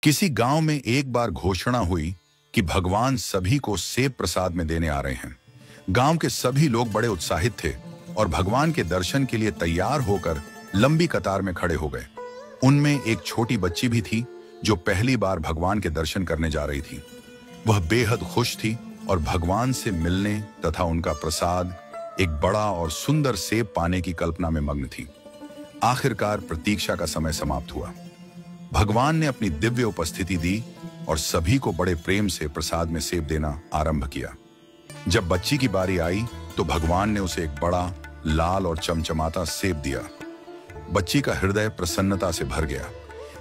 किसी गांव में एक बार घोषणा हुई कि भगवान सभी को सेब प्रसाद में देने आ रहे हैं। गांव के सभी लोग बड़े उत्साहित थे और भगवान के दर्शन के लिए तैयार होकर लंबी कतार में खड़े हो गए। उनमें एक छोटी बच्ची भी थी जो पहली बार भगवान के दर्शन करने जा रही थी। वह बेहद खुश थी और भगवान से मिलने तथा उनका प्रसाद, एक बड़ा और सुंदर सेब पाने की कल्पना में मग्न थी। आखिरकार प्रतीक्षा का समय समाप्त हुआ। भगवान ने अपनी दिव्य उपस्थिति दी और सभी को बड़े प्रेम से प्रसाद में सेब देना आरंभ किया। जब बच्ची की बारी आई तो भगवान ने उसे एक बड़ा लाल और चमचमाता सेब दिया। बच्ची का हृदय प्रसन्नता से भर गया,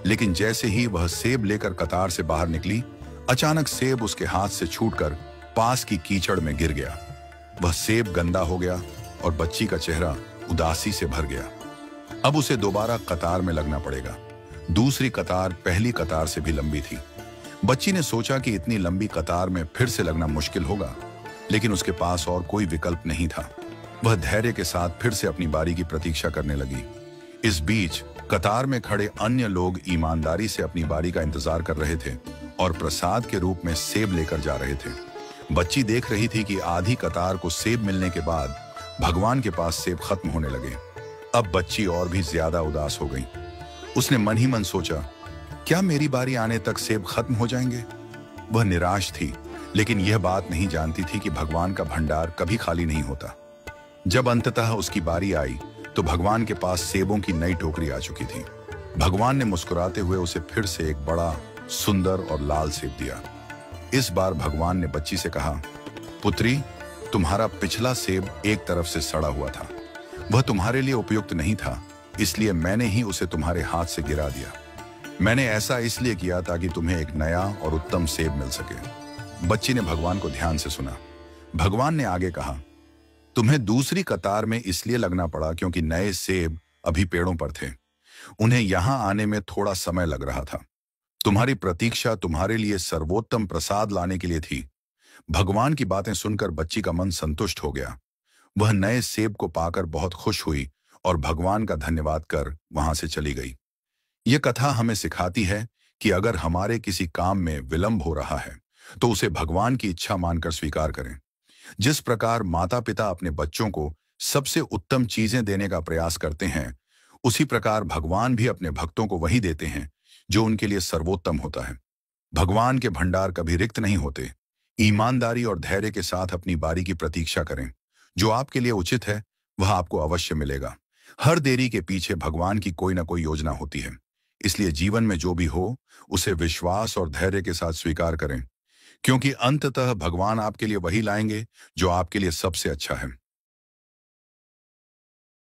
लेकिन जैसे ही वह सेब लेकर कतार से बाहर निकली, अचानक सेब उसके हाथ से छूटकर पास की कीचड़ में गिर गया। वह सेब गंदा हो गया और बच्ची का चेहरा उदासी से भर गया। अब उसे दोबारा कतार में लगना पड़ेगा। दूसरी कतार पहली कतार से भी लंबी थी। बच्ची ने सोचा कि इतनी लंबी कतार में फिर से लगना मुश्किल होगा, लेकिन उसके पास और कोई विकल्प नहीं था। वह धैर्य के साथ फिर से अपनी बारी की प्रतीक्षा करने लगी। इस बीच कतार में खड़े अन्य लोग ईमानदारी से अपनी बारी का इंतजार कर रहे थे और प्रसाद के रूप में सेब लेकर जा रहे थे। बच्ची देख रही थी कि आधी कतार को सेब मिलने के बाद भगवान के पास सेब खत्म होने लगे। अब बच्ची और भी ज्यादा उदास हो गई। उसने मन ही मन सोचा, क्या मेरी बारी आने तक सेब खत्म हो जाएंगे? वह निराश थी, लेकिन यह बात नहीं जानती थी कि भगवान का भंडार कभी खाली नहीं होता। जब अंततः उसकी बारी आई तो भगवान के पास सेबों की नई टोकरी आ चुकी थी। भगवान ने मुस्कुराते हुए उसे फिर से एक बड़ा, सुंदर और लाल सेब दिया। इस बार भगवान ने बच्ची से कहा, पुत्री, तुम्हारा पिछला सेब एक तरफ से सड़ा हुआ था। वह तुम्हारे लिए उपयुक्त नहीं था, इसलिए मैंने ही उसे तुम्हारे हाथ से गिरा दिया। मैंने ऐसा इसलिए किया ताकि तुम्हें एक नया और उत्तम सेब मिल सके। बच्ची ने भगवान को ध्यान से सुना। भगवान ने आगे कहा, तुम्हें दूसरी कतार में इसलिए लगना पड़ा क्योंकि नए सेब अभी पेड़ों पर थे। उन्हें यहां आने में थोड़ा समय लग रहा था। तुम्हारी प्रतीक्षा तुम्हारे लिए सर्वोत्तम प्रसाद लाने के लिए थी। भगवान की बातें सुनकर बच्ची का मन संतुष्ट हो गया। वह नए सेब को पाकर बहुत खुश हुई और भगवान का धन्यवाद कर वहां से चली गई। यह कथा हमें सिखाती है कि अगर हमारे किसी काम में विलंब हो रहा है तो उसे भगवान की इच्छा मानकर स्वीकार करें। जिस प्रकार माता पिता अपने बच्चों को सबसे उत्तम चीजें देने का प्रयास करते हैं, उसी प्रकार भगवान भी अपने भक्तों को वही देते हैं जो उनके लिए सर्वोत्तम होता है। भगवान के भंडार कभी रिक्त नहीं होते। ईमानदारी और धैर्य के साथ अपनी बारी की प्रतीक्षा करें। जो आपके लिए उचित है वह आपको अवश्य मिलेगा। हर देरी के पीछे भगवान की कोई ना कोई योजना होती है। इसलिए जीवन में जो भी हो उसे विश्वास और धैर्य के साथ स्वीकार करें, क्योंकि अंततः भगवान आपके लिए वही लाएंगे जो आपके लिए सबसे अच्छा है।